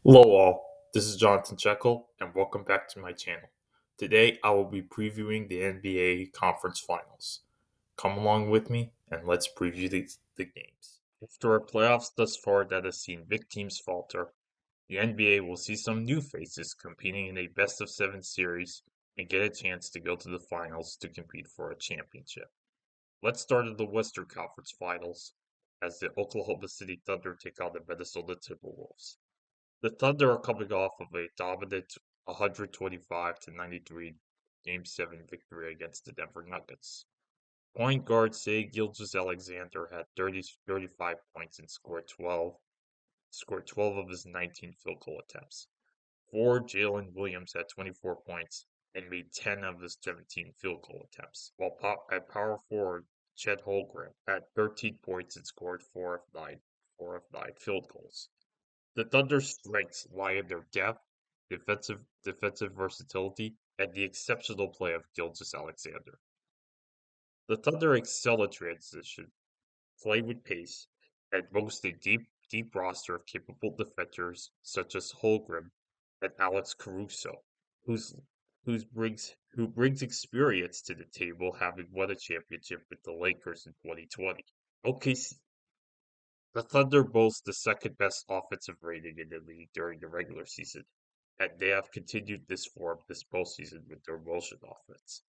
Hello all, this is Jonathan Chekel and welcome back to my channel. Today I will be previewing the NBA Conference Finals. Come along with me and let's preview the games. After our playoffs thus far that has seen big teams falter, the NBA will see some new faces competing in a best of 7 series and get a chance to go to the finals to compete for a championship. Let's start at the Western Conference Finals as the Oklahoma City Thunder take on the Minnesota Timberwolves. The Thunder are coming off of a dominant 125-93 Game 7 victory against the Denver Nuggets. Point guard Shai Gilgeous-Alexander had 35 points and scored 12 of his 19 field goal attempts. Forward Jalen Williams had 24 points and made 10 of his 17 field goal attempts, while power forward Chet Holmgren had 13 points and scored 4 of 9 field goals. The Thunder's strengths lie in their depth, defensive versatility, and the exceptional play of Gilgeous-Alexander. The Thunder excel at transition, play with pace, and boast a deep roster of capable defenders such as Holmgren and Alex Caruso, who brings experience to the table, having won a championship with the Lakers in 2020. OKC The Thunder boast the second-best offensive rating in the league during the regular season, and they have continued this form this postseason with their motion offense.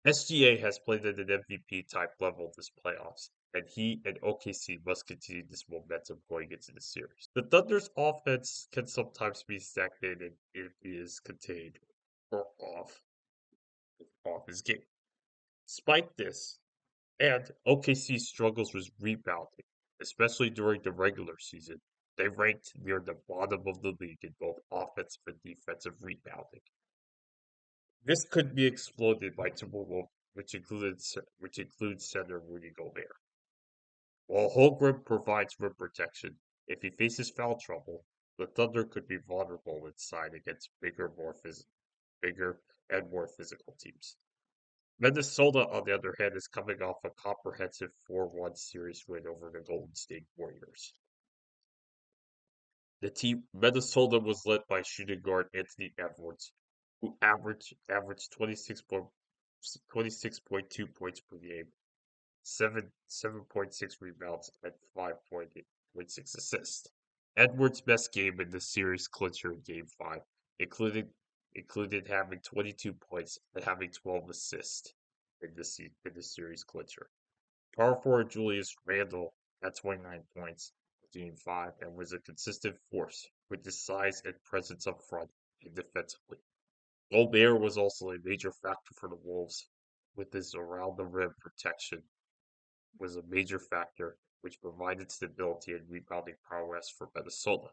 SGA has played at an MVP-type level this playoffs, and he and OKC must continue this momentum going into the series. The Thunder's offense can sometimes be stagnated if he is contained or off his game. Despite this, and OKC struggles with rebounding, especially during the regular season. They ranked near the bottom of the league in both offensive and defensive rebounding. This could be exploited by Timberwolves, which includes center Rudy Gobert. While Holmgren provides rim protection, if he faces foul trouble, the Thunder could be vulnerable inside against bigger and more physical teams. Minnesota, on the other hand, is coming off a comprehensive 4-1 series win over the Golden State Warriors. The team Minnesota was led by shooting guard Anthony Edwards, who averaged 26.2 points per game, 7.6 rebounds, and 5.6 assists. Edwards' best game in the series clincher in Game 5 included having 22 points and having 12 assists in the series clincher. Power forward Julius Randle had 29 points in Game 5 and was a consistent force with his size and presence up front and defensively. Gobert was also a major factor for the Wolves, with his around-the-rim protection was a major factor which provided stability and rebounding prowess for Minnesota.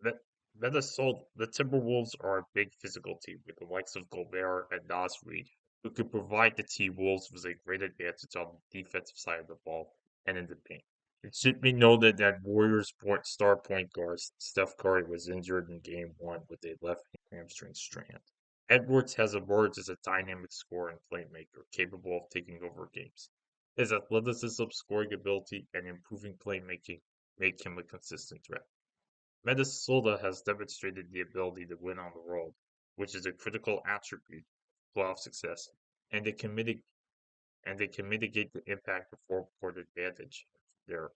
The Timberwolves are a big physical team with the likes of Gobert and Naz Reid, who could provide the T-Wolves with a great advantage on the defensive side of the ball and in the paint. It should be noted that Warriors star point guard Steph Curry was injured in Game 1 with a left hamstring strain. Edwards has emerged as a dynamic scorer and playmaker capable of taking over games. His athleticism, scoring ability, and improving playmaking make him a consistent threat. Minnesota has demonstrated the ability to win on the road, which is a critical attribute of playoff success, and they can mitigate the impact of home-court advantage their,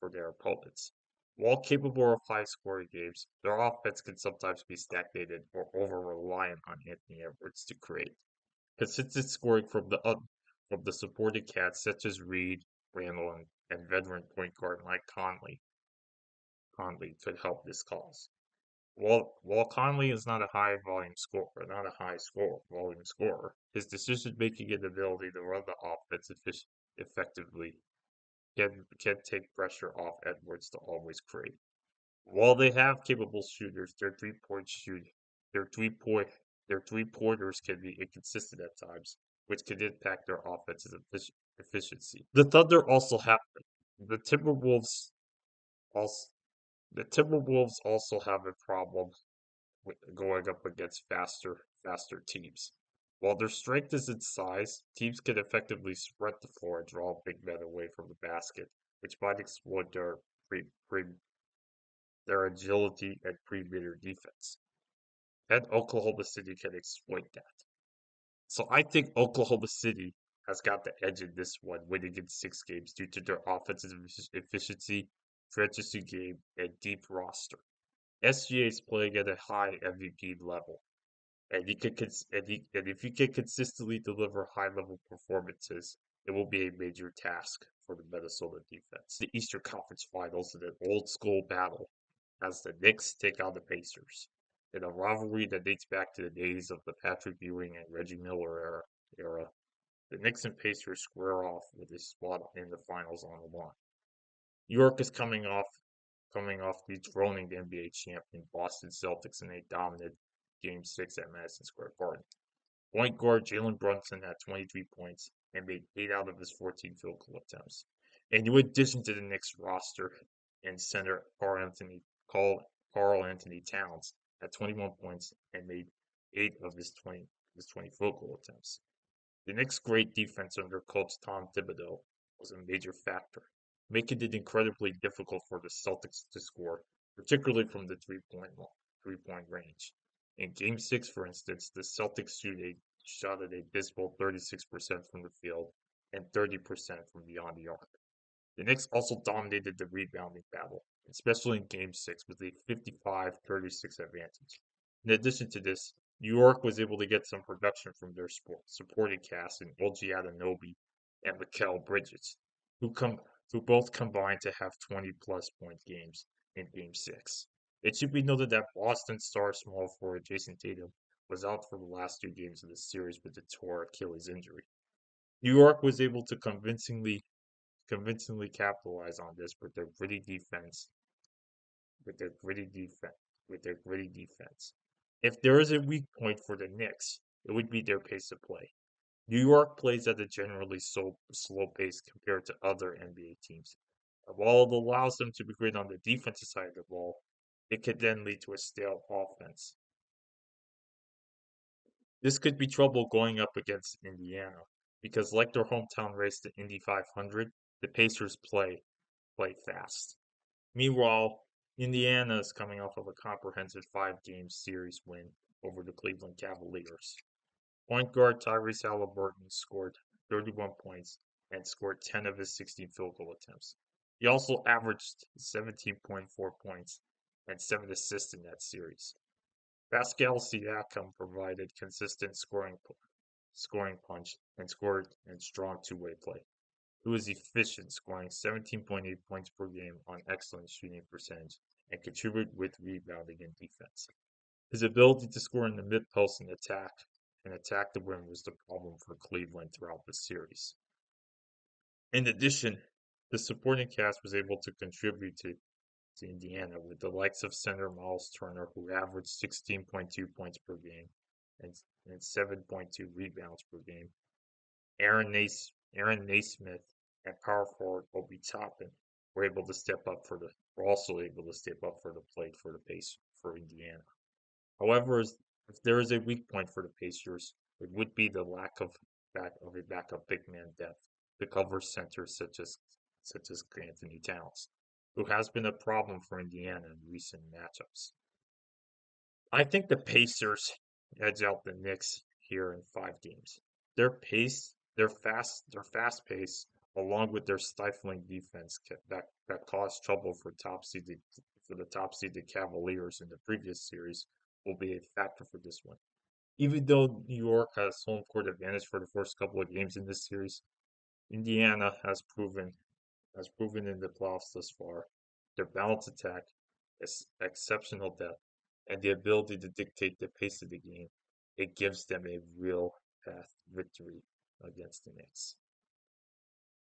for their opponents. While capable of high-scoring games, their offense can sometimes be stagnated or over-reliant on Anthony Edwards to create. Consistent scoring from the supporting cats such as Reid, Randle, and veteran point guard Mike Conley could help this cause. While Conley is not a high volume scorer, his decision making and ability to run the offense effectively can take pressure off Edwards to always create. While they have capable shooters, their three pointers can be inconsistent at times, which can impact their offensive efficiency. The Timberwolves also the Timberwolves also have a problem with going up against faster teams. While their strength is in size, teams can effectively spread the floor and draw big men away from the basket, which might exploit their their agility and perimeter defense. And Oklahoma City can exploit that. So I think Oklahoma City has got the edge in this one, winning in 6 games due to their offensive efficiency, transition game, and deep roster. SGA is playing at a high MVP level, and and if he can consistently deliver high-level performances, it will be a major task for the Minnesota defense. The Eastern Conference Finals in an old-school battle as the Knicks take on the Pacers in a rivalry that dates back to the days of the Patrick Ewing and Reggie Miller era. The Knicks and Pacers square off with a spot in the finals on the line. New York is coming off dethroning the NBA champion Boston Celtics in a dominant Game 6 at Madison Square Garden. Point guard Jalen Brunson had 23 points and made 8 out of his 14 field goal attempts. And in addition to the Knicks roster and center Carl Anthony Towns had 21 points and made 8 of his 20 field goal attempts. The Knicks' great defense under coach Tom Thibodeau was a major factor, making it incredibly difficult for the Celtics to score, particularly from the three-point range. In Game 6, for instance, the Celtics shot at a dismal 36% from the field and 30% from beyond the arc. The Knicks also dominated the rebounding battle, especially in Game 6 with a 55-36 advantage. In addition to this, New York was able to get some production from their supporting cast in OG Anunoby and Mikal Bridges, who both combined to have 20-plus point games in Game 6. It should be noted that Boston star small forward Jason Tatum was out for the last 2 games of the series with a torn Achilles injury. New York was able to convincingly capitalize on this with their gritty defense, with their gritty defense, with their gritty defense. If there is a weak point for the Knicks, it would be their pace of play. New York plays at a generally slow pace compared to other NBA teams. While it allows them to be great on the defensive side of the ball, it could then lead to a stale offense. This could be trouble going up against Indiana, because like their hometown race to Indy 500, the Pacers play fast. Meanwhile, Indiana is coming off of a comprehensive 5-game series win over the Cleveland Cavaliers. Point guard Tyrese Halliburton scored 31 points and scored 10 of his 16 field goal attempts. He also averaged 17.4 points and 7 assists in that series. Pascal Siakam provided consistent scoring punch and scored in strong two-way play. He was efficient, scoring 17.8 points per game on excellent shooting percentage and contributed with rebounding and defense. His ability to score in the mid-post and attack the rim was the problem for Cleveland throughout the series. In addition, the supporting cast was able to contribute to Indiana with the likes of center Miles Turner, who averaged 16.2 points per game and 7.2 rebounds per game. Aaron Naismith and power forward Obi Toppin were also able to step up for the plate for the pace for Indiana. However, if there is a weak point for the Pacers, it would be the lack of a backup big man depth to cover centers such as Anthony Towns, who has been a problem for Indiana in recent matchups. I think the Pacers edge out the Knicks here in 5 games. Their fast pace, along with their stifling defense that caused trouble for the top seeded Cavaliers in the previous series, will be a factor for this one. Even though New York has home court advantage for the first couple of games in this series, Indiana has proven in the playoffs thus far their balanced attack, exceptional depth, and the ability to dictate the pace of the game. It gives them a real path to victory against the Knicks.